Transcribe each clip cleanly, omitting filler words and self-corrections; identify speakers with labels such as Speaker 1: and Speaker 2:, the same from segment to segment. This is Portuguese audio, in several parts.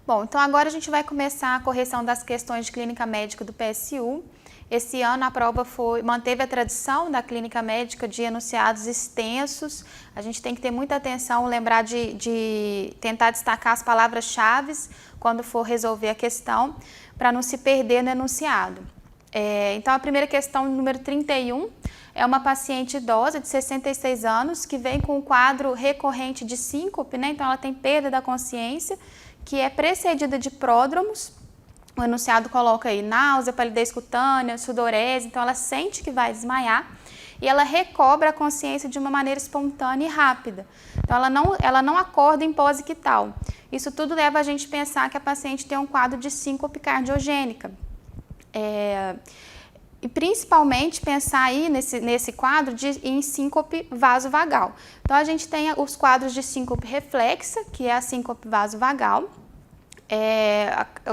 Speaker 1: Bom, então agora a gente vai começar a correção das questões de clínica médica do PSU. Esse ano a prova manteve a tradição da clínica médica de enunciados extensos. A gente tem que ter muita atenção, lembrar de tentar destacar as palavras-chave quando for resolver a questão, para não se perder no enunciado. Então a primeira questão, número 31, é uma paciente idosa de 66 anos que vem com um quadro recorrente de síncope, né? Então ela tem perda da consciência, que é precedida de pródromos. O enunciado coloca aí náusea, palidez cutânea, sudorese, então ela sente que vai desmaiar e ela recobra a consciência de uma maneira espontânea e rápida. Então ela não acorda em pose ictal. Isso tudo leva a gente a pensar que a paciente tem um quadro de síncope cardiogênica. E principalmente pensar aí nesse quadro em síncope vasovagal. Então a gente tem os quadros de síncope reflexa, que é a síncope vasovagal,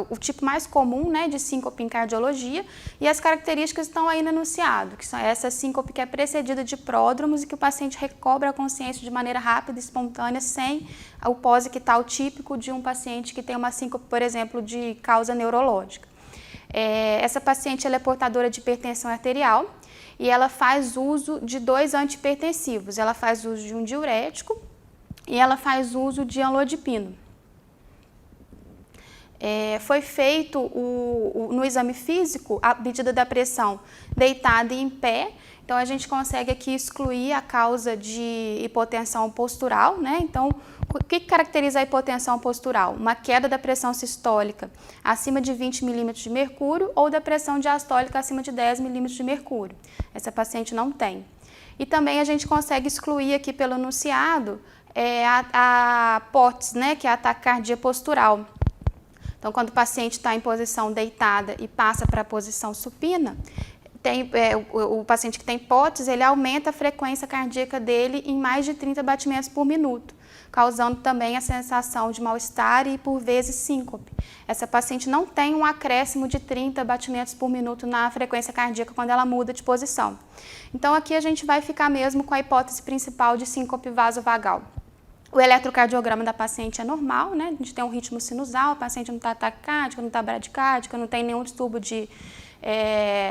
Speaker 1: o tipo mais comum, né, de síncope em cardiologia, e as características estão aí no enunciado, que são essa síncope que é precedida de pródromos e que o paciente recobra a consciência de maneira rápida e espontânea, sem o pós-ictal típico de um paciente que tem uma síncope, por exemplo, de causa neurológica. Essa paciente ela é portadora de hipertensão arterial e ela faz uso de 2 antihipertensivos. Ela faz uso de um diurético e ela faz uso de amlodipino. Foi feito no exame físico a medida da pressão deitada e em pé. Então a gente consegue aqui excluir a causa de hipotensão postural, né? Então, o que caracteriza a hipotensão postural? Uma queda da pressão sistólica acima de 20 milímetros de mercúrio ou da pressão diastólica acima de 10 milímetros de mercúrio. Essa paciente não tem. E também a gente consegue excluir aqui pelo enunciado a POTS, né? Que é a taquicardia postural. Então, quando o paciente está em posição deitada e passa para a posição supina, o paciente que tem POTS, ele aumenta a frequência cardíaca dele em mais de 30 batimentos por minuto, causando também a sensação de mal-estar e, por vezes, síncope. Essa paciente não tem um acréscimo de 30 batimentos por minuto na frequência cardíaca quando ela muda de posição. Então, aqui a gente vai ficar mesmo com a hipótese principal de síncope vasovagal. O eletrocardiograma da paciente é normal, né? A gente tem um ritmo sinusal, a paciente não está taquicárdica, não está bradicárdica, não tem nenhum distúrbio de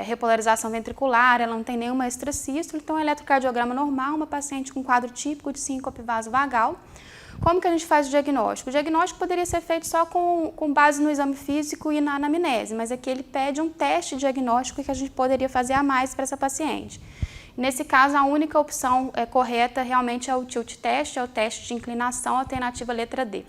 Speaker 1: repolarização ventricular, ela não tem nenhuma extrasístole, então é eletrocardiograma normal, uma paciente com quadro típico de síncope vasovagal. Como que a gente faz o diagnóstico? O diagnóstico poderia ser feito só com base no exame físico e na anamnese, mas aqui ele pede um teste diagnóstico que a gente poderia fazer a mais para essa paciente. Nesse caso, a única opção correta realmente é o tilt test, é o teste de inclinação, alternativa letra D.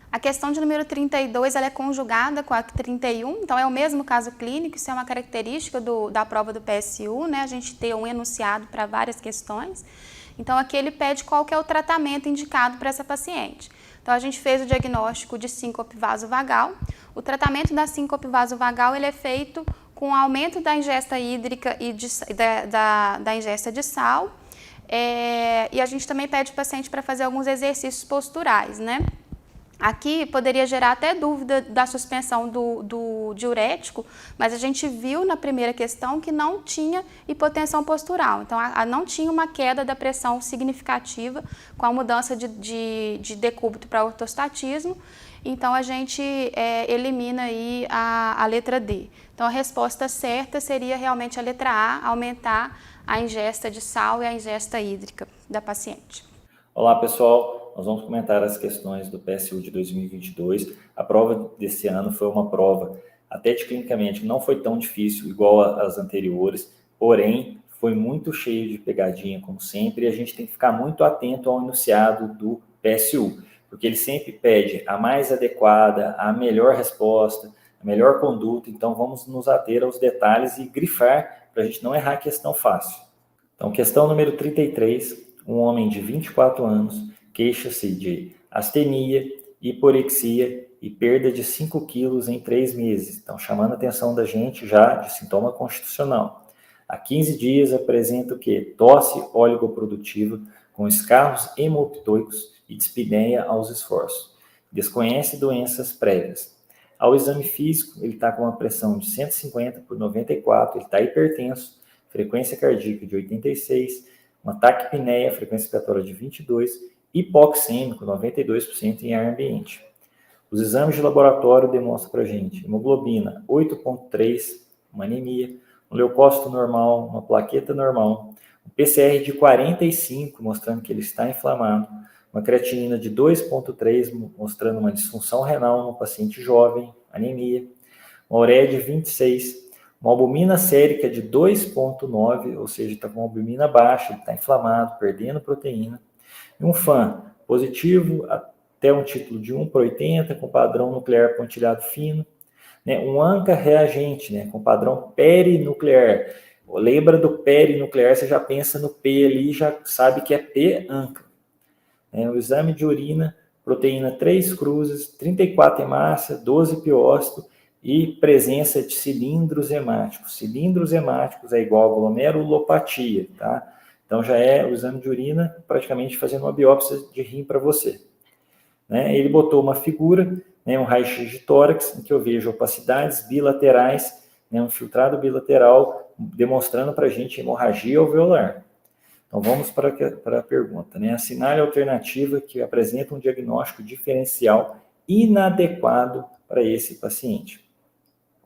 Speaker 1: A questão de número 32 ela é conjugada com a 31, então é o mesmo caso clínico, isso é uma característica da prova do PSU, né? A gente ter um enunciado para várias questões. Então aqui ele pede qual que é o tratamento indicado para essa paciente. Então a gente fez o diagnóstico de síncope vasovagal. O tratamento da síncope vasovagal ele é feito com aumento da ingesta hídrica e da ingesta de sal. E a gente também pede o paciente para fazer alguns exercícios posturais, né? Aqui poderia gerar até dúvida da suspensão do diurético, mas a gente viu na primeira questão que não tinha hipotensão postural. Então, não tinha uma queda da pressão significativa com a mudança de decúbito para ortostatismo. Então, a gente elimina aí a letra D. Então, a resposta certa seria realmente a letra A, aumentar a ingesta de sal e a ingesta hídrica da paciente.
Speaker 2: Olá, pessoal. Nós vamos comentar as questões do PSU de 2022. A prova desse ano foi uma prova, até tecnicamente, não foi tão difícil igual as anteriores, porém, foi muito cheio de pegadinha, como sempre, e a gente tem que ficar muito atento ao enunciado do PSU, porque ele sempre pede a mais adequada, a melhor resposta, a melhor conduta, então vamos nos ater aos detalhes e grifar para a gente não errar a questão fácil. Então, questão número 33, um homem de 24 anos queixa-se de astenia, hiporexia e perda de 5 quilos em 3 meses. Então, chamando a atenção da gente já de sintoma constitucional. Há 15 dias apresenta o quê? Tosse oligoprodutiva com escarros hemoptoicos e dispneia aos esforços. Desconhece doenças prévias. Ao exame físico, ele está com uma pressão de 150 por 94, ele está hipertenso, frequência cardíaca de 86, uma taquipneia, frequência respiratória de 22, hipoxêmico, 92% em ar ambiente. Os exames de laboratório demonstram para a gente hemoglobina 8,3, uma anemia, um leucócito normal, uma plaqueta normal, um PCR de 45, mostrando que ele está inflamado, uma creatinina de 2,3, mostrando uma disfunção renal no paciente jovem, anemia, uma ureia de 26, uma albumina sérica de 2,9, ou seja, está com uma albumina baixa, ele está inflamado, perdendo proteína, e um FAN positivo até um título de 1/80, com padrão nuclear pontilhado fino, né? Um ANCA reagente, né? Com padrão perinuclear. Lembra do perinuclear, você já pensa no P ali, já sabe que é P-ANCA. O exame de urina, proteína 3 cruzes, 34 hemácia, 12 piócito e presença de cilindros hemáticos. Cilindros hemáticos é igual a glomerulopatia, tá? Então já é o exame de urina praticamente fazendo uma biópsia de rim para você. Né? Ele botou uma figura, né, um raio-x de tórax, em que eu vejo opacidades bilaterais, né, um filtrado bilateral, demonstrando para a gente hemorragia alveolar. Então vamos para a pergunta. Né? Assinale a alternativa que apresenta um diagnóstico diferencial inadequado para esse paciente.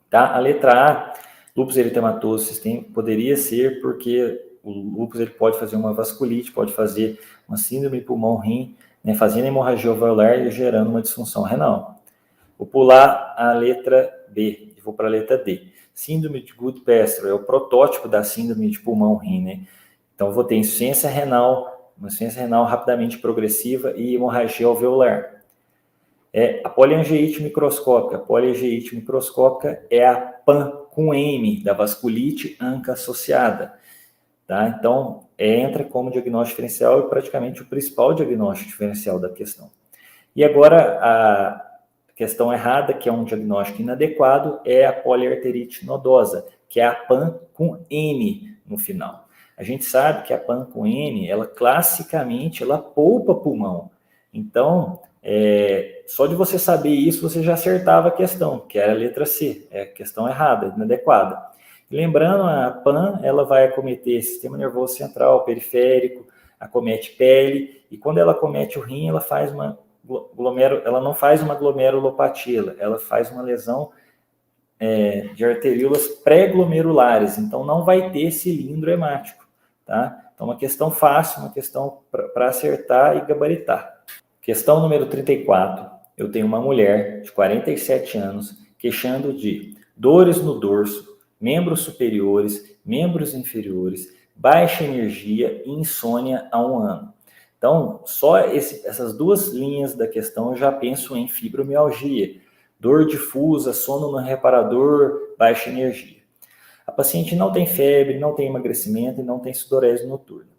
Speaker 2: Tá? A letra A, lúpus eritematoso sistêmico, poderia ser porque o lúpus ele pode fazer uma vasculite, pode fazer uma síndrome pulmão-rim, né, fazendo hemorragia alveolar e gerando uma disfunção renal. Vou pular a letra B e vou para a letra D. Síndrome de Goodpaster é o protótipo da síndrome de pulmão-rim, né? Então, vou ter insuficiência renal, uma insuficiência renal rapidamente progressiva e hemorragia alveolar. A poliangeite microscópica. A poliangeite microscópica é a PAN com M, da vasculite ANCA associada. Tá? Então, entra como diagnóstico diferencial e praticamente o principal diagnóstico diferencial da questão. E agora, a questão errada, que é um diagnóstico inadequado, é a poliarterite nodosa, que é a PAN com N no final. A gente sabe que a PAN com N, ela classicamente, ela poupa pulmão. Então, só de você saber isso, você já acertava a questão, que era a letra C, é a questão errada, inadequada. Lembrando, a PAN, ela vai acometer sistema nervoso central, periférico, acomete pele, e quando ela acomete o rim, ela faz ela não faz uma glomerulopatia, ela faz uma lesão de arteríolas pré-glomerulares, então não vai ter cilindro hemático, tá? Então, uma questão fácil, uma questão para acertar e gabaritar. Questão número 34, eu tenho uma mulher de 47 anos queixando de dores no dorso, membros superiores, membros inferiores, baixa energia e insônia há 1 ano. Então, só essas duas linhas da questão eu já penso em fibromialgia, dor difusa, sono no reparador, baixa energia. A paciente não tem febre, não tem emagrecimento e não tem sudorese noturna.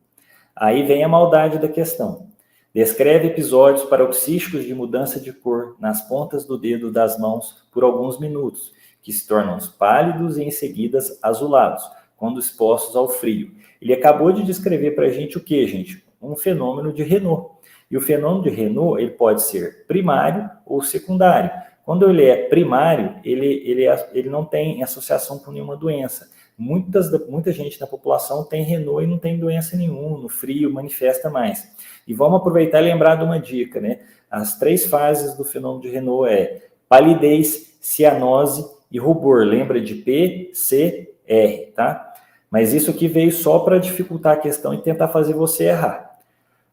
Speaker 2: Aí vem a maldade da questão. Descreve episódios paroxísticos de mudança de cor nas pontas do dedo das mãos por alguns minutos, que se tornam pálidos e em seguida azulados, quando expostos ao frio. Ele acabou de descrever para a gente o que, gente? Um fenômeno de Raynaud. E o fenômeno de Raynaud, ele pode ser primário ou secundário. Quando ele é primário, ele não tem associação com nenhuma doença. Muita gente na população tem Raynaud e não tem doença nenhuma, no frio manifesta mais. E vamos aproveitar e lembrar de uma dica, né? As 3 fases do fenômeno de Raynaud é palidez, cianose e rubor. Lembra de P, C, R, tá? Mas isso aqui veio só para dificultar a questão e tentar fazer você errar.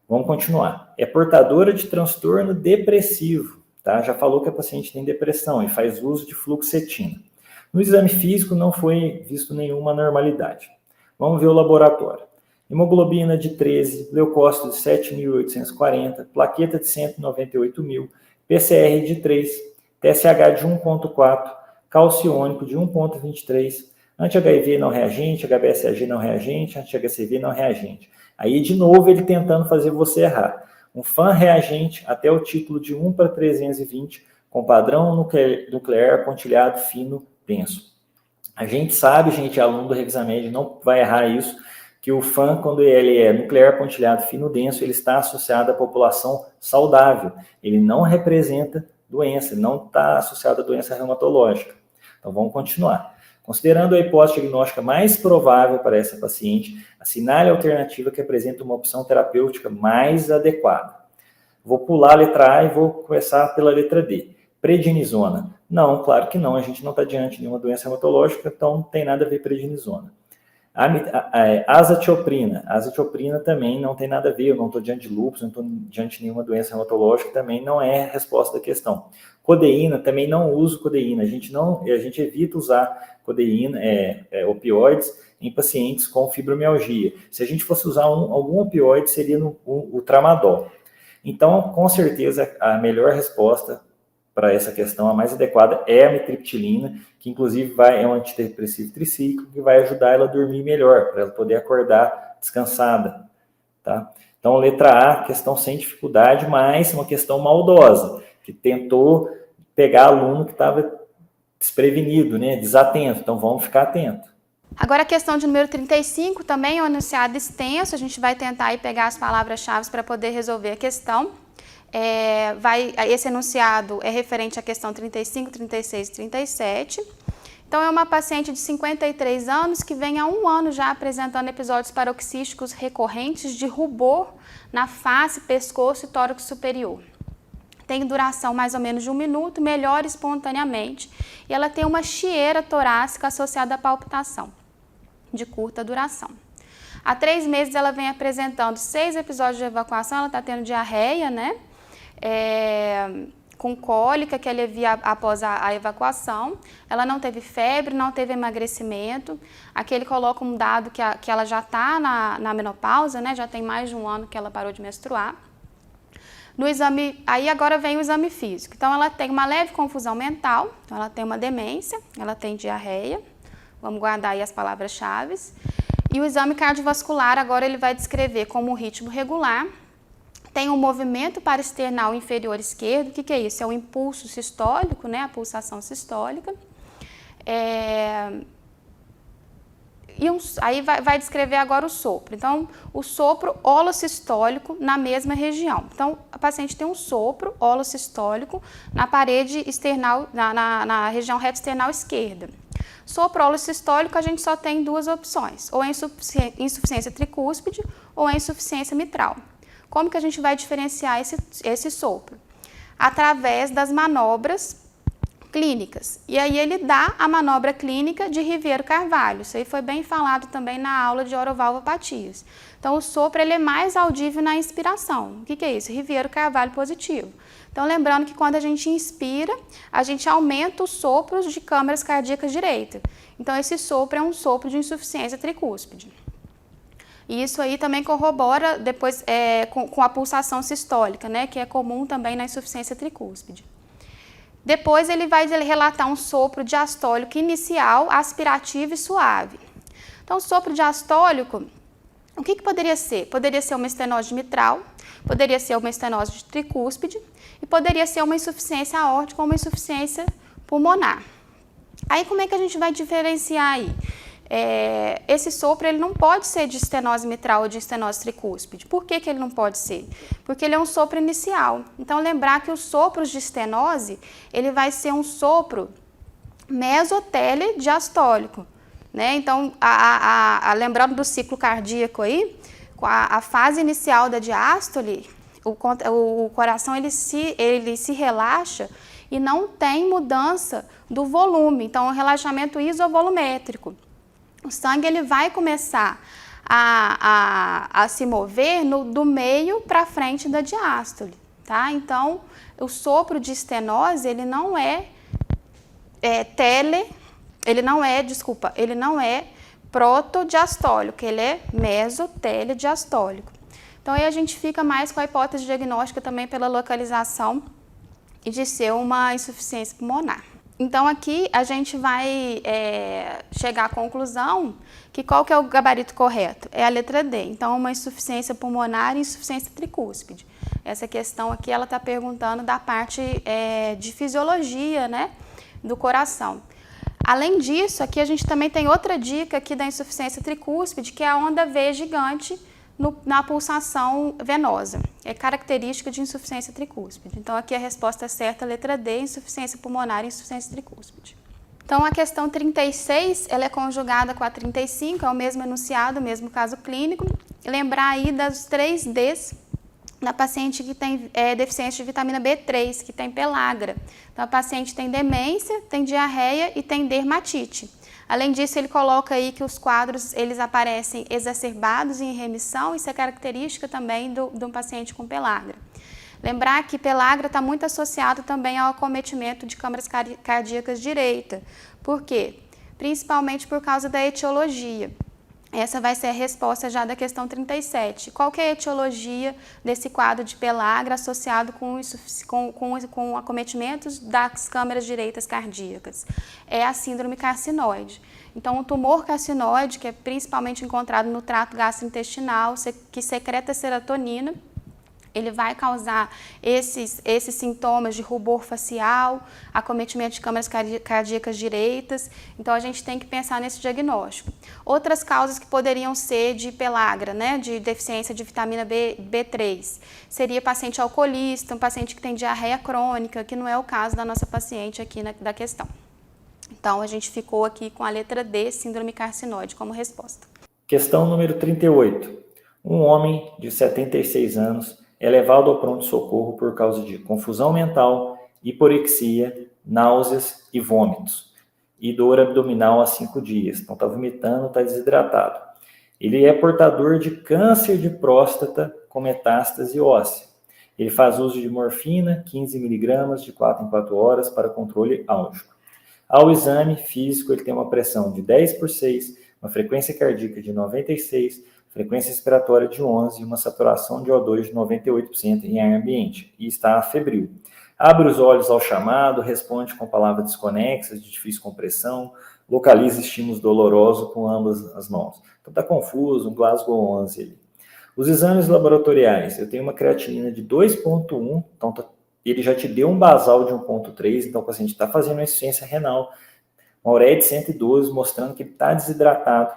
Speaker 2: Vamos continuar. É portadora de transtorno depressivo, tá? Já falou que a paciente tem depressão e faz uso de fluoxetina. No exame físico não foi visto nenhuma anormalidade. Vamos ver o laboratório. Hemoglobina de 13, leucócito de 7.840, plaqueta de 198.000, PCR de 3, TSH de 1,4, cálcio iônico de 1,23, anti-HIV não reagente, HBsAg não reagente, anti-HCV não reagente. Aí, de novo, ele tentando fazer você errar. Um FAN reagente até o título de 1/320, com padrão nuclear pontilhado fino denso. A gente sabe, gente, aluno do Revisamed, não vai errar isso, que o FAN, quando ele é nuclear pontilhado fino denso, ele está associado à população saudável. Ele não representa doença, ele não está associado à doença reumatológica. Então, vamos continuar. Considerando a hipótese diagnóstica mais provável para essa paciente, assinale a alternativa que apresenta uma opção terapêutica mais adequada. Vou pular a letra A e vou começar pela letra D. Prednisona. Não, claro que não, a gente não está diante de uma doença hematológica, então não tem nada a ver prednisona. Azatioprina também não tem nada a ver, eu não estou diante de lúpus, não estou diante de nenhuma doença hematológica, também não é a resposta da questão. Codeína, também não uso codeína, a gente evita usar codeína, opioides em pacientes com fibromialgia. Se a gente fosse usar algum opioide, seria o tramadol. Então, com certeza, a melhor resposta para essa questão, a mais adequada, é a amitriptilina, que inclusive é um antidepressivo tricíclico que vai ajudar ela a dormir melhor, para ela poder acordar descansada, tá? Então, letra A, questão sem dificuldade, mas uma questão maldosa, que tentou pegar aluno que estava desprevenido, né, desatento, então vamos ficar atento.
Speaker 1: Agora a questão de número 35 também é um enunciado extenso, a gente vai tentar aí pegar as palavras-chave para poder resolver a questão. Esse enunciado é referente à questão 35, 36 e 37. Então, é uma paciente de 53 anos que vem há 1 ano já apresentando episódios paroxísticos recorrentes de rubor na face, pescoço e tórax superior. Tem duração mais ou menos de 1 minuto, melhora espontaneamente, e ela tem uma chieira torácica associada à palpitação, de curta duração. Há 3 meses ela vem apresentando 6 episódios de evacuação, ela está tendo diarreia, né? Com cólica que alivia após a evacuação. Ela não teve febre, não teve emagrecimento. Aqui ele coloca um dado que ela já está na menopausa, né? Já tem mais de 1 ano que ela parou de menstruar. No exame, aí agora vem o exame físico. Então ela tem uma leve confusão mental, então ela tem uma demência, ela tem diarreia. Vamos guardar aí as palavras-chave. E o exame cardiovascular agora ele vai descrever como um ritmo regular. Tem um movimento parasternal inferior esquerdo. O que é isso? É um impulso sistólico, né? A pulsação sistólica. Aí vai descrever agora o sopro. Então, o sopro holossistólico na mesma região. Então, a paciente tem um sopro holossistólico na parede external, na região reta external esquerda. Sopro holossistólico, a gente só tem 2 opções, ou é insuficiência tricúspide ou é insuficiência mitral. Como que a gente vai diferenciar esse sopro? Através das manobras clínicas. E aí ele dá a manobra clínica de Riviero Carvalho. Isso aí foi bem falado também na aula de orovalvopatias. Então, o sopro ele é mais audível na inspiração. O que é isso? Riviero Carvalho positivo. Então, lembrando que quando a gente inspira, a gente aumenta os sopros de câmaras cardíacas direita. Então, esse sopro é um sopro de insuficiência tricúspide. E isso aí também corrobora depois com a pulsação sistólica, né, que é comum também na insuficiência tricúspide. Depois ele vai relatar um sopro diastólico inicial, aspirativo e suave. Então, o sopro diastólico, o que poderia ser? Poderia ser uma estenose mitral, poderia ser uma estenose de tricúspide e poderia ser uma insuficiência aórtica ou uma insuficiência pulmonar. Aí, como é que a gente vai diferenciar aí? Esse sopro ele não pode ser de estenose mitral ou de estenose tricúspide. Por que ele não pode ser? Porque ele é um sopro inicial. Então, lembrar que os sopros de estenose, ele vai ser um sopro mesotele-diastólico, né? Então, lembrando do ciclo cardíaco aí, a fase inicial da diástole, o coração ele se relaxa e não tem mudança do volume. Então, é um relaxamento isovolumétrico. O sangue ele vai começar a se mover do meio para frente da diástole, tá? Então, o sopro de estenose, ele não é protodiastólico, ele é mesotele-diastólico. Então, aí a gente fica mais com a hipótese diagnóstica também pela localização e de ser uma insuficiência pulmonar. Então, aqui a gente vai chegar à conclusão que qual que é o gabarito correto? É a letra D. Então, uma insuficiência pulmonar e insuficiência tricúspide. Essa questão aqui, ela está perguntando da parte de fisiologia, né, do coração. Além disso, aqui a gente também tem outra dica aqui da insuficiência tricúspide, que é a onda V gigante na pulsação venosa. É característica de insuficiência tricúspide. Então, aqui a resposta certa, letra D, insuficiência pulmonar e insuficiência tricúspide. Então, a questão 36, ela é conjugada com a 35, é o mesmo enunciado, o mesmo caso clínico. Lembrar aí das 3 Ds na paciente que tem deficiência de vitamina B3, que tem pellagra. Então, a paciente tem demência, tem diarreia e tem dermatite. Além disso, ele coloca aí que os quadros, eles aparecem exacerbados e em remissão, isso é característica também de um paciente com pellagra. Lembrar que pellagra está muito associado também ao acometimento de câmaras cardíacas direita. Por quê? Principalmente por causa da etiologia. Essa vai ser a resposta já da questão 37. Qual que é a etiologia desse quadro de pellagra associado com acometimentos das câmaras direitas cardíacas? É a síndrome carcinoide. Então, o tumor carcinoide, que é principalmente encontrado no trato gastrointestinal, que secreta serotonina, ele vai causar esses sintomas de rubor facial, acometimento de câmaras cardíacas direitas. Então, a gente tem que pensar nesse diagnóstico. Outras causas que poderiam ser de pellagra, né, de deficiência de vitamina B3, seria paciente alcoolista, um paciente que tem diarreia crônica, que não é o caso da nossa paciente aqui da questão. Então, a gente ficou aqui com a letra D, síndrome carcinoide, como resposta.
Speaker 2: Questão número 38. Um homem de 76 anos é levado ao pronto-socorro por causa de confusão mental, hiporexia, náuseas e vômitos, e dor abdominal há 5 dias. Então, está vomitando, está desidratado. Ele é portador de câncer de próstata com metástase óssea. Ele faz uso de morfina, 15 mg de 4 em 4 horas para controle álgico. Ao exame físico, ele tem uma pressão de 10/6, uma frequência cardíaca de 96, frequência respiratória de 11 e uma saturação de O2 de 98% em ar ambiente, e está febril. Abre os olhos ao chamado, responde com palavras desconexas, de difícil compreensão, localiza estímulos dolorosos com ambas as mãos. Então está confuso, um Glasgow 11 ali. Os exames laboratoriais, eu tenho uma creatinina de 2,1, então ele já te deu um basal de 1,3, então o paciente está fazendo uma insuficiência renal, uma ureia de 112, mostrando que ele está desidratado.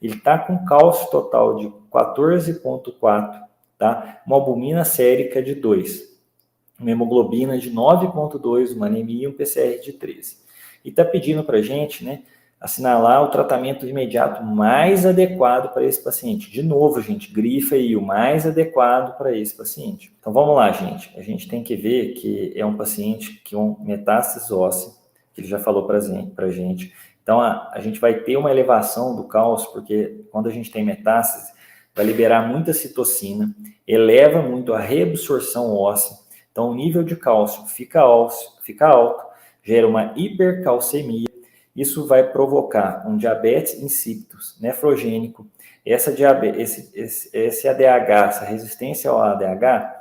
Speaker 2: Ele está com cálcio total de 14,4, tá? Uma albumina sérica de 2, uma hemoglobina de 9,2, uma anemia e um PCR de 13. E está pedindo para a gente, né, assinalar o tratamento imediato mais adequado para esse paciente. De novo, gente, grifa aí o mais adequado para esse paciente. Então vamos lá, gente. A gente tem que ver que é um paciente com metástase óssea, que ele já falou para a gente. Então, a gente vai ter uma elevação do cálcio, porque quando a gente tem metástase, vai liberar muita citocina, eleva muito a reabsorção óssea, então o nível de cálcio fica alto, gera uma hipercalcemia, isso vai provocar um diabetes insípidos, nefrogênico, esse ADH, essa resistência ao ADH,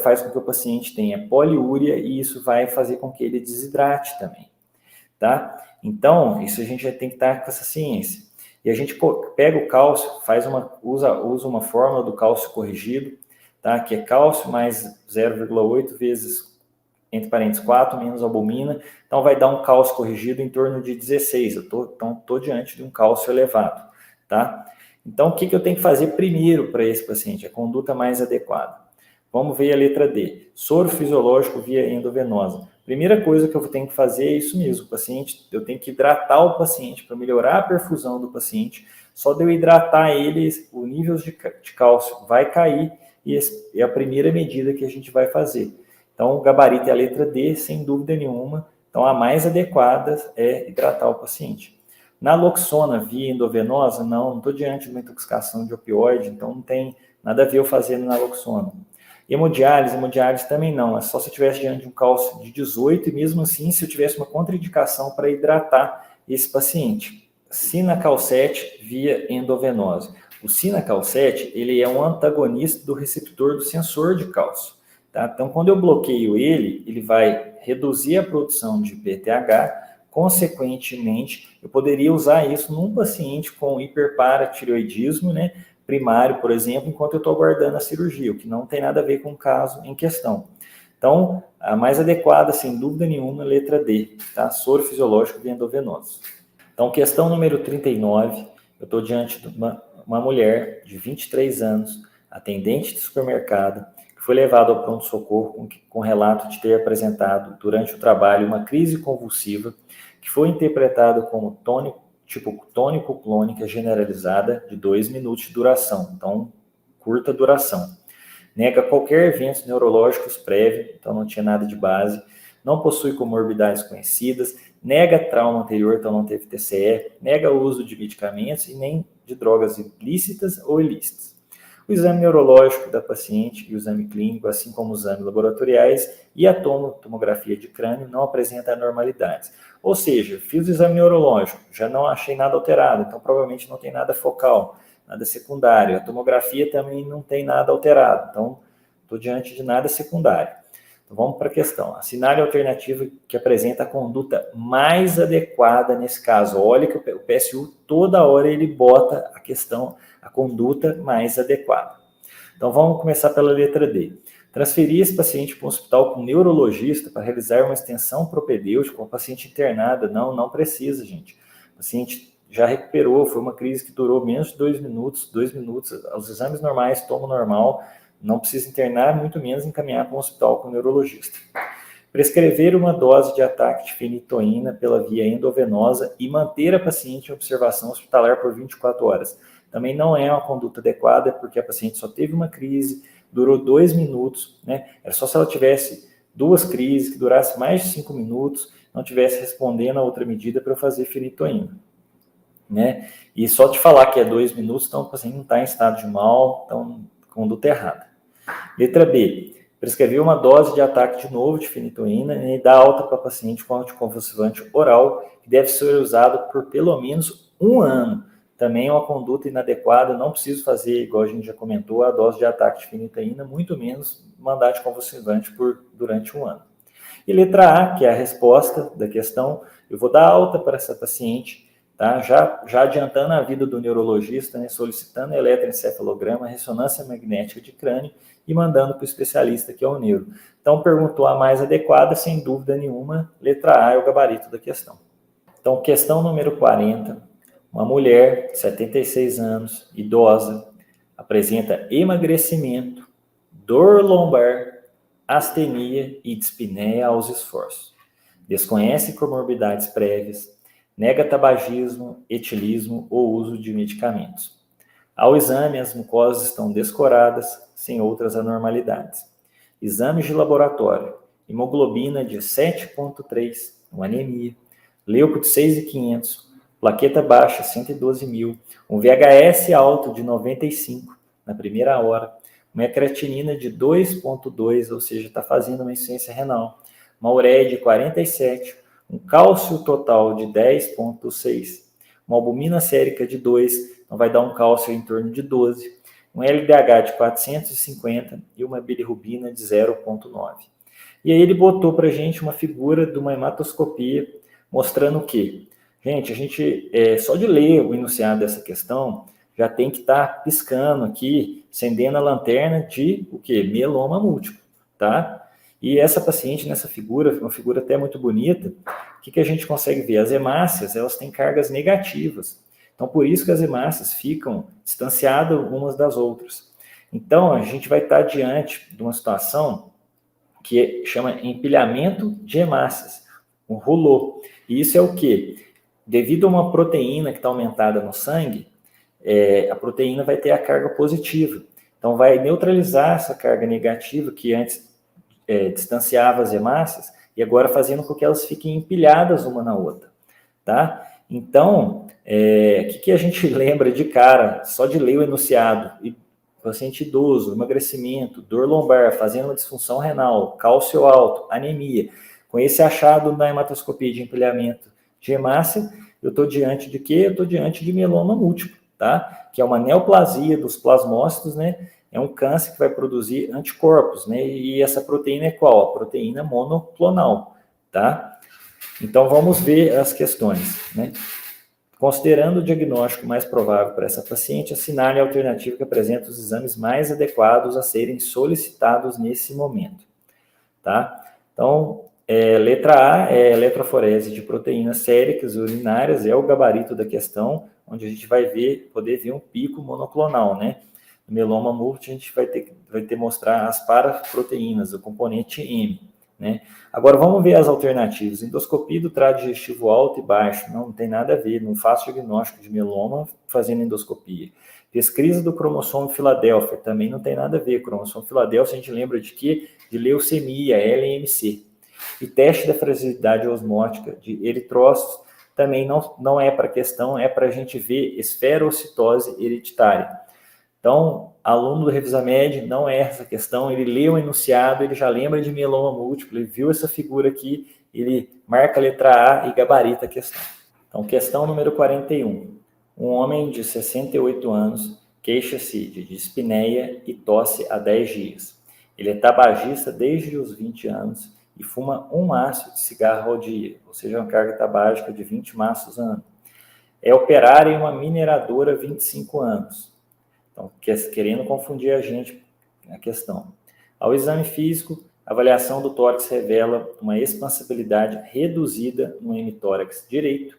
Speaker 2: faz com que o paciente tenha poliúria e isso vai fazer com que ele desidrate também, tá? Então, isso a gente já tem que estar com essa ciência. E a gente pega o cálcio, usa uma fórmula do cálcio corrigido, tá? Que é cálcio mais 0,8 vezes, entre parênteses, 4 menos albumina. Então, vai dar um cálcio corrigido em torno de 16. Então, estou diante de um cálcio elevado, tá? Então, o que eu tenho que fazer primeiro para esse paciente? A conduta mais adequada. Vamos ver a letra D. Soro fisiológico via endovenosa. Primeira coisa que eu tenho que fazer é isso mesmo, eu tenho que hidratar o paciente para melhorar a perfusão do paciente. Só de eu hidratar ele, o nível de cálcio vai cair e é a primeira medida que a gente vai fazer. Então, o gabarito é a letra D, sem dúvida nenhuma. Então, a mais adequada é hidratar o paciente. Naloxona via endovenosa, não estou diante de uma intoxicação de opioide, então não tem nada a ver eu fazer naloxona. Hemodiálise também não, é só se eu tivesse diante de um cálcio de 18 e mesmo assim se eu tivesse uma contraindicação para hidratar esse paciente. Sinacalcete via endovenosa. O sinacalcete, ele é um antagonista do receptor do sensor de cálcio, tá? Então, quando eu bloqueio ele vai reduzir a produção de PTH, consequentemente, eu poderia usar isso num paciente com hiperparatireoidismo, né? Primário, por exemplo, enquanto eu estou aguardando a cirurgia, o que não tem nada a ver com o caso em questão. Então, a mais adequada, sem dúvida nenhuma, é a letra D, tá? Soro fisiológico via endovenoso. Então, questão número 39, eu estou diante de uma mulher de 23 anos, atendente de supermercado, que foi levada ao pronto-socorro com relato de ter apresentado, durante o trabalho, uma crise convulsiva, que foi interpretado como tônico-clônica generalizada de 2 minutos de duração, então curta duração. nega qualquer evento neurológicos prévio, então não tinha nada de base, não possui comorbidades conhecidas, nega trauma anterior, então não teve TCE, nega o uso de medicamentos e nem de drogas ilícitas ou ilícitas. O exame neurológico da paciente e o exame clínico, assim como os exames laboratoriais e a tomografia de crânio, não apresentam anormalidades. Ou seja, fiz o exame neurológico, já não achei nada alterado, então provavelmente não tem nada focal, nada secundário. A tomografia também não tem nada alterado, então estou diante de nada secundário. Então vamos para a questão. Assinale a alternativa que apresenta a conduta mais adequada nesse caso. Olha que o PSU toda hora ele bota a questão, a conduta mais adequada. Então vamos começar pela letra D. Transferir esse paciente para um hospital com um neurologista para realizar uma extensão propedêutica com o paciente internada. Não precisa, gente. O paciente já recuperou, foi uma crise que durou menos de 2 minutos, os exames normais, tomo normal, não precisa internar, muito menos encaminhar para um hospital com um neurologista. Prescrever uma dose de ataque de fenitoína pela via endovenosa e manter a paciente em observação hospitalar por 24 horas. Também não é uma conduta adequada, porque a paciente só teve uma crise, durou 2 minutos, né? Era só se ela tivesse 2 crises, que durasse mais de 5 minutos, não tivesse respondendo a outra medida para eu fazer fenitoína, né? E só te falar que é 2 minutos, então o paciente não está em estado de mal, então conduta errada. Letra B. Prescrever uma dose de ataque de novo de fenitoína e dar alta para paciente com anticonvulsivante oral, que deve ser usado por pelo menos 1 ano. Também é uma conduta inadequada, não preciso fazer, igual a gente já comentou, a dose de ataque de fenitoína, muito menos mandar anticonvulsivante durante 1 ano. E letra A, que é a resposta da questão, eu vou dar alta para essa paciente, tá? Já adiantando a vida do neurologista, né? Solicitando eletroencefalograma, ressonância magnética de crânio e mandando para o especialista, que é o neuro. Então, perguntou a mais adequada, sem dúvida nenhuma, letra A é o gabarito da questão. Então, questão número 40. Uma mulher de 76 anos, idosa, apresenta emagrecimento, dor lombar, astenia e dispneia aos esforços. Desconhece comorbidades prévias, nega tabagismo, etilismo ou uso de medicamentos. Ao exame, as mucosas estão descoradas, sem outras anormalidades. Exames de laboratório: hemoglobina de 7,3, uma anemia, leuco de 6.500, plaqueta baixa, 112.000, um VHS alto de 95 na primeira hora, uma creatinina de 2,2, ou seja, está fazendo uma insuficiência renal, uma ureia de 47, um cálcio total de 10,6, uma albumina sérica de 2, então vai dar um cálcio em torno de 12, um LDH de 450 e uma bilirrubina de 0,9. E aí ele botou para a gente uma figura de uma hematoscopia mostrando o quê? Gente, a gente, só de ler o enunciado dessa questão, já tem que estar piscando aqui, acendendo a lanterna de o quê? Mieloma múltiplo, tá? E essa paciente nessa figura, uma figura até muito bonita, o que a gente consegue ver? As hemácias, elas têm cargas negativas. Então, por isso que as hemácias ficam distanciadas umas das outras. Então, a gente vai estar diante de uma situação que chama empilhamento de hemácias, um rouleau. E isso é o quê? Devido a uma proteína que está aumentada no sangue, a proteína vai ter a carga positiva. Então, vai neutralizar essa carga negativa que antes distanciava as hemácias e agora fazendo com que elas fiquem empilhadas uma na outra, tá? Então, o que a gente lembra de cara, só de ler o enunciado, paciente idoso, emagrecimento, dor lombar, fazendo uma disfunção renal, cálcio alto, anemia, com esse achado na hematoscopia de empilhamento de hemácia, eu estou diante de quê? Eu estou diante de mieloma múltiplo, tá? Que é uma neoplasia dos plasmócitos, né? É um câncer que vai produzir anticorpos, né? E essa proteína é qual? A proteína monoclonal, tá? Então, vamos ver as questões, né? Considerando o diagnóstico mais provável para essa paciente, assinale a alternativa que apresenta os exames mais adequados a serem solicitados nesse momento, tá? Então, letra A é eletroforese de proteínas séricas urinárias, é o gabarito da questão, onde a gente vai poder ver um pico monoclonal, né? No mieloma múltiplo, a gente vai ter mostrar as paraproteínas, o componente M. né? Agora, vamos ver as alternativas. Endoscopia do trato digestivo alto e baixo. Não tem nada a ver, não faço diagnóstico de mieloma fazendo endoscopia. Pesquisa do cromossomo Filadélfia, também não tem nada a ver. Cromossomo Filadélfia, a gente lembra de quê? De leucemia, LMC. E teste da fragilidade osmótica de eritrócitos também não é para questão, é para a gente ver esferocitose hereditária. Então, aluno do Revisamed, não é essa questão, ele lê o enunciado, ele já lembra de mieloma múltiplo, ele viu essa figura aqui, ele marca a letra A e gabarita a questão. Então, questão número 41. Um homem de 68 anos queixa-se de dispneia e tosse há 10 dias. Ele é tabagista desde os 20 anos e fuma um maço de cigarro ao dia, ou seja, uma carga tabágica de 20 maços ano. É operário em uma mineradora há 25 anos. Então, querendo confundir a gente, a questão. Ao exame físico, a avaliação do tórax revela uma expansibilidade reduzida no hemitórax direito,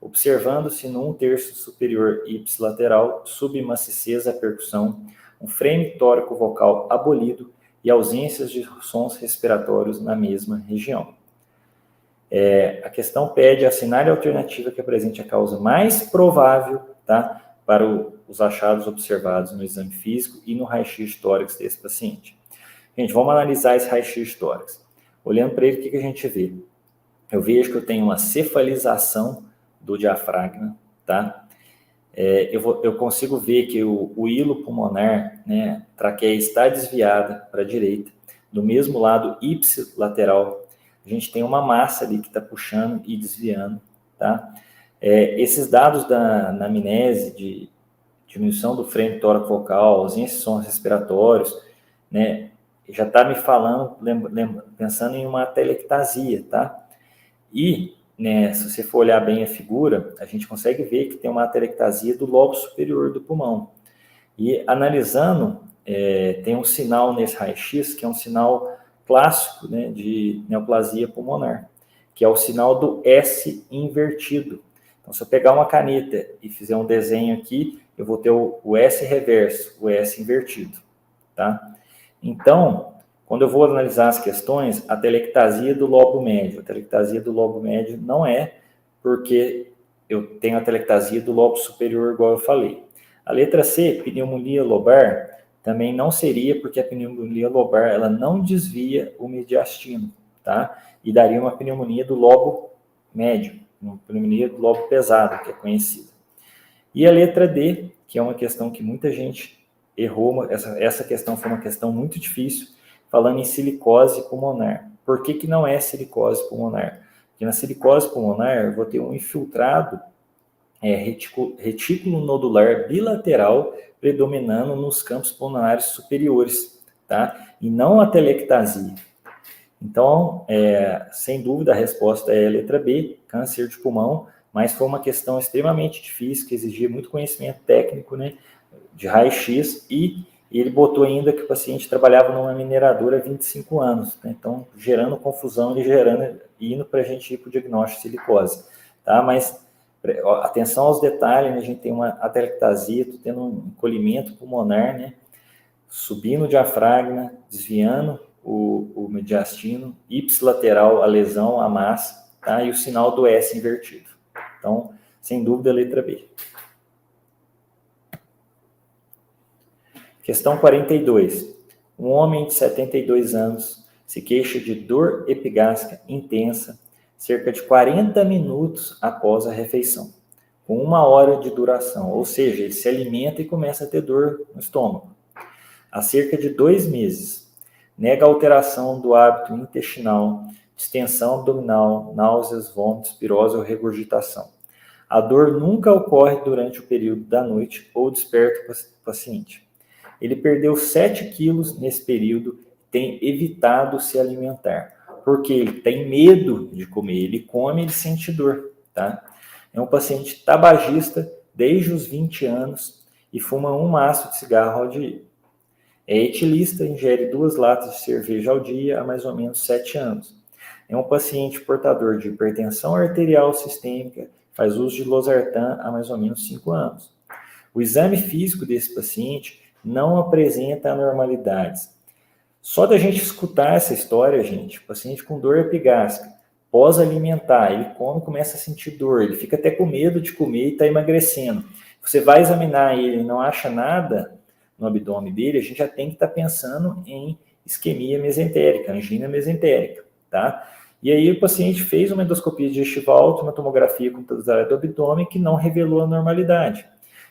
Speaker 2: observando-se no 1/3 superior ipsilateral, submaciez à percussão, um frame tóraco-vocal abolido e ausências de sons respiratórios na mesma região. A questão pede assinar a alternativa que apresente a causa mais provável, tá, para os achados observados no exame físico e no raio-x de tórax desse paciente. Gente, vamos analisar esse raio-x de tórax. Olhando para ele, o que a gente vê? Eu vejo que eu tenho uma cefalização do diafragma, tá? Eu consigo ver que o hilo pulmonar, né, traqueia está desviada para a direita, do mesmo lado ipsilateral, a gente tem uma massa ali que está puxando e desviando, tá? Esses dados da anamnese de diminuição do frame tóraco-vocal, ausência de sons respiratórios, né, já está me falando, pensando em uma telectasia, tá? E, né, se você for olhar bem a figura, a gente consegue ver que tem uma atelectasia do lobo superior do pulmão. E analisando, tem um sinal nesse raio-x, que é um sinal clássico, né, de neoplasia pulmonar, que é o sinal do S invertido. Então, se eu pegar uma caneta e fizer um desenho aqui, eu vou ter o S reverso, o S invertido, tá? Então, quando eu vou analisar as questões, a telectasia do lobo médio. A telectasia do lobo médio não é porque eu tenho a telectasia do lobo superior, igual eu falei. A letra C, pneumonia lobar, também não seria porque a pneumonia lobar ela não desvia o mediastino, tá? E daria uma pneumonia do lobo médio, uma pneumonia do lobo pesado, que é conhecida. E a letra D, que é uma questão que muita gente errou, essa questão foi uma questão muito difícil, falando em silicose pulmonar. Por que não é silicose pulmonar? Porque na silicose pulmonar eu vou ter um infiltrado retículo nodular bilateral predominando nos campos pulmonares superiores, tá? E não a telectasia. Então, sem dúvida, a resposta é a letra B, câncer de pulmão, mas foi uma questão extremamente difícil, que exigia muito conhecimento técnico, né, de raio-x, e ele botou ainda que o paciente trabalhava numa mineradora há 25 anos, né? Então, gerando confusão e indo para a gente ir para o diagnóstico de silicose, tá? Mas, atenção aos detalhes, né? A gente tem uma atelectasia, tô tendo um encolhimento pulmonar, né? Subindo o diafragma, desviando o mediastino, ipsilateral, a lesão, a massa, tá? E o sinal do S invertido. Então, sem dúvida, a letra B. Questão 42. Um homem de 72 anos se queixa de dor epigástrica intensa cerca de 40 minutos após a refeição, com 1 hora de duração, ou seja, ele se alimenta e começa a ter dor no estômago. Há cerca de 2 meses. Nega alteração do hábito intestinal, distensão abdominal, náuseas, vômitos, pirose ou regurgitação. A dor nunca ocorre durante o período da noite ou desperta o paciente. Ele perdeu 7 quilos nesse período, tem evitado se alimentar, porque ele tem medo de comer, ele come, ele sente dor, tá? É um paciente tabagista desde os 20 anos e fuma 1 maço de cigarro ao dia. É etilista, ingere 2 latas de cerveja ao dia há mais ou menos 7 anos. É um paciente portador de hipertensão arterial sistêmica, faz uso de losartan há mais ou menos 5 anos. O exame físico desse paciente não apresenta anormalidades. Só da gente escutar essa história, gente, o paciente com dor epigástrica, pós-alimentar, ele come, começa a sentir dor, ele fica até com medo de comer e está emagrecendo. Você vai examinar ele e não acha nada no abdômen dele, a gente já tem que estar pensando em isquemia mesentérica, angina mesentérica, tá? E aí o paciente fez uma endoscopia digestival, uma tomografia computadorizada do abdômen que não revelou a normalidade.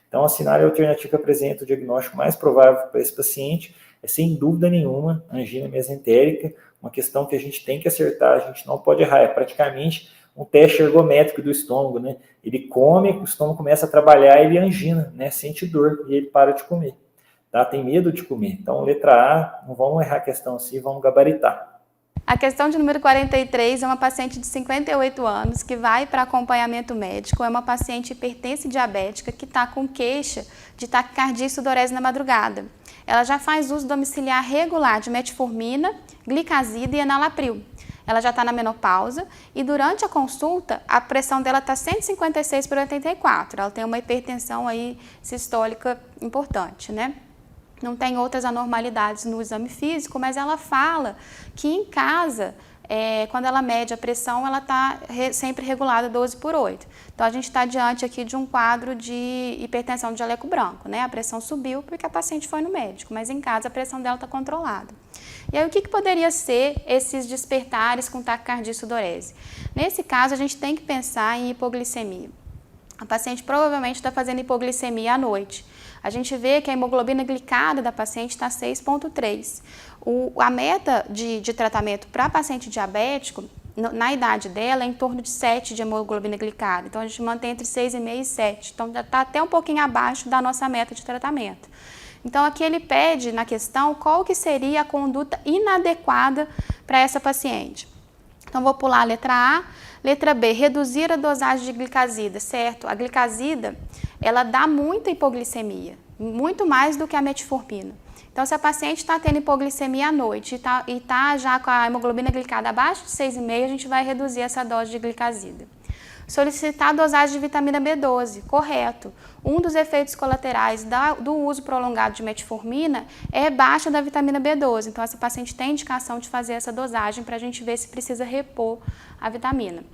Speaker 2: Então, a Sinale Alternativa apresenta o diagnóstico mais provável para esse paciente, é sem dúvida nenhuma angina mesentérica, uma questão que a gente tem que acertar, a gente não pode errar, é praticamente um teste ergométrico do estômago, né? Ele come, o estômago começa a trabalhar, ele angina, né? Sente dor e ele para de comer, tá? Tem medo de comer. Então, letra A, não vamos errar a questão assim, vamos gabaritar.
Speaker 1: A questão de número 43 é uma paciente de 58 anos que vai para acompanhamento médico. É uma paciente hipertensa e diabética que está com queixa de taquicardia e sudorese na madrugada. Ela já faz uso domiciliar regular de metformina, glicazida e enalapril. Ela já está na menopausa e durante a consulta a pressão dela está 156/84. Ela tem uma hipertensão aí sistólica importante, né? Não tem outras anormalidades no exame físico, mas ela fala que em casa, quando ela mede a pressão, ela está sempre regulada 12/8. Então, a gente está diante aqui de um quadro de hipertensão de jaleco branco, né? A pressão subiu porque a paciente foi no médico, mas em casa a pressão dela está controlada. E aí, o que poderia ser esses despertares com taquicardia e sudorese? Nesse caso, a gente tem que pensar em hipoglicemia. A paciente provavelmente está fazendo hipoglicemia à noite. A gente vê que a hemoglobina glicada da paciente está 6,3. A meta de tratamento para paciente diabético, na idade dela, é em torno de 7 de hemoglobina glicada. Então, a gente mantém entre 6,5 e 7. Então, está até um pouquinho abaixo da nossa meta de tratamento. Então, aqui ele pede na questão qual que seria a conduta inadequada para essa paciente. Então, vou pular a letra A. Letra B, reduzir a dosagem de glicazida, certo? A glicazida, ela dá muita hipoglicemia, muito mais do que a metformina. Então, se a paciente está tendo hipoglicemia à noite e está já com a hemoglobina glicada abaixo de 6,5, a gente vai reduzir essa dose de glicazida. Solicitar a dosagem de vitamina B12, correto. Um dos efeitos colaterais do uso prolongado de metformina é baixa da vitamina B12. Então, essa paciente tem indicação de fazer essa dosagem para a gente ver se precisa repor a vitamina.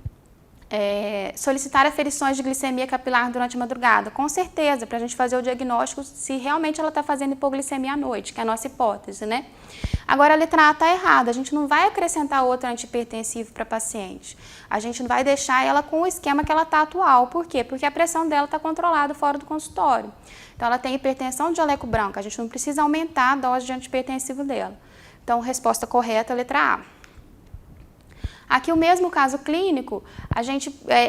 Speaker 1: Solicitar aferições de glicemia capilar durante a madrugada, com certeza, para a gente fazer o diagnóstico se realmente ela está fazendo hipoglicemia à noite, que é a nossa hipótese, né? Agora, a letra A está errada, a gente não vai acrescentar outro antihipertensivo para a paciente. A gente vai deixar ela com o esquema que ela está atual. Por quê? Porque a pressão dela está controlada fora do consultório. Então, ela tem hipertensão de jaleco branco, a gente não precisa aumentar a dose de antihipertensivo dela. Então, resposta correta, letra A. Aqui o mesmo caso clínico,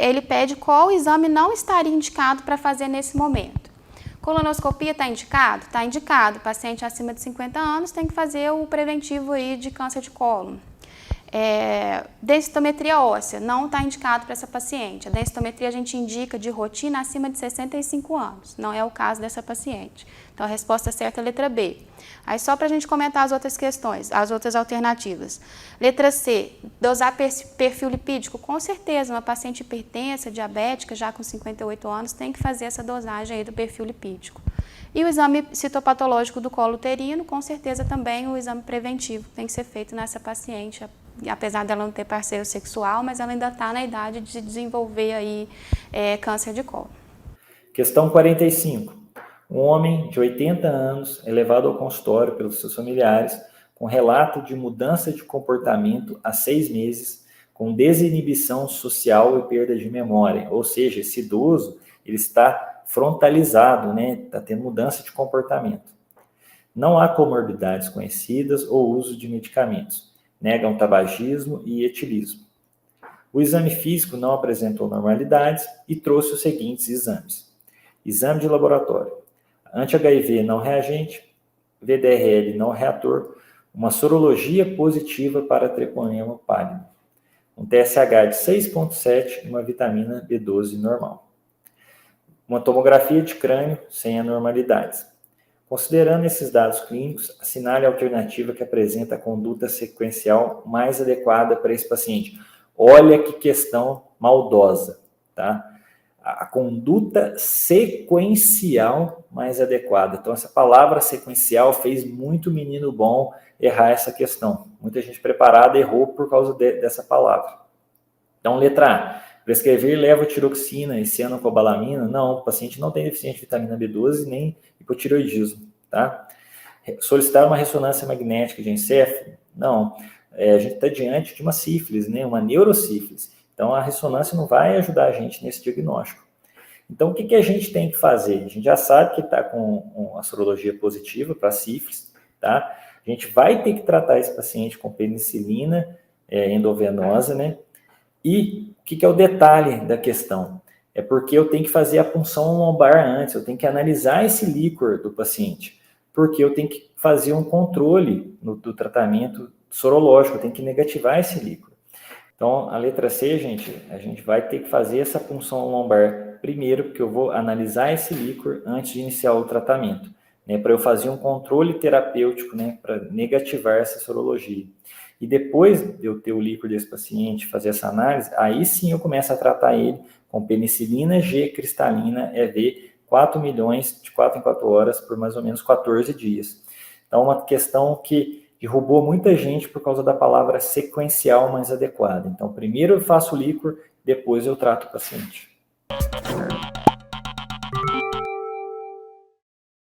Speaker 1: ele pede qual exame não estaria indicado para fazer nesse momento. Colonoscopia está indicado? Está indicado. Paciente acima de 50 anos tem que fazer o preventivo aí de câncer de cólon. Densitometria óssea não está indicado para essa paciente. A densitometria a gente indica de rotina acima de 65 anos. Não é o caso dessa paciente. Então, a resposta certa é a letra B. Aí, só para a gente comentar as outras questões, as outras alternativas. Letra C, dosar perfil lipídico? Com certeza, uma paciente hipertensa, diabética, já com 58 anos, tem que fazer essa dosagem aí do perfil lipídico. E o exame citopatológico do colo uterino, com certeza também o exame preventivo tem que ser feito nessa paciente, apesar dela não ter parceiro sexual, mas ela ainda está na idade de desenvolver aí câncer de colo.
Speaker 2: Questão 45. Um homem de 80 anos é levado ao consultório pelos seus familiares com relato de mudança de comportamento há 6 meses, com desinibição social e perda de memória. Ou seja, esse idoso ele está frontalizado, né? Está tendo mudança de comportamento. Não há comorbidades conhecidas ou uso de medicamentos. Negam tabagismo e etilismo. O exame físico não apresentou normalidades e trouxe os seguintes exames. Exame de laboratório. Anti-HIV não reagente, VDRL não reator, uma sorologia positiva para treponema pálido, um TSH de 6,7 e uma vitamina B12 normal. Uma tomografia de crânio sem anormalidades. Considerando esses dados clínicos, assinale a alternativa que apresenta a conduta sequencial mais adequada para esse paciente. Olha que questão maldosa, tá? a conduta sequencial mais adequada. Então, essa palavra sequencial fez muito menino bom errar essa questão. Muita gente preparada errou por causa dessa palavra. Então, letra A. Prescrever levotiroxina e cianocobalamina? Não, o paciente não tem deficiência de vitamina B12 nem hipotireoidismo, tá? Solicitar uma ressonância magnética de encéfalo? Não. A gente está diante de uma sífilis, né? Uma neurosífilis. Então, a ressonância não vai ajudar a gente nesse diagnóstico. Então, o que a gente tem que fazer? A gente já sabe que está com a sorologia positiva para sífilis, tá? A gente vai ter que tratar esse paciente com penicilina endovenosa, né? E o que é o detalhe da questão? É porque eu tenho que fazer a punção lombar antes, eu tenho que analisar esse líquor do paciente, porque eu tenho que fazer um controle do tratamento sorológico, eu tenho que negativar esse líquor. Então, a letra C, gente, a gente vai ter que fazer essa punção lombar primeiro, porque eu vou analisar esse líquor antes de iniciar o tratamento, né, para eu fazer um controle terapêutico, né, para negativar essa sorologia. E depois de eu ter o líquor desse paciente, fazer essa análise, aí sim eu começo a tratar ele com penicilina G cristalina EV 4 milhões de 4 em 4 horas por mais ou menos 14 dias. Então, uma questão que derrubou muita gente por causa da palavra sequencial mais adequada. Então, primeiro eu faço o líquor, depois eu trato o paciente.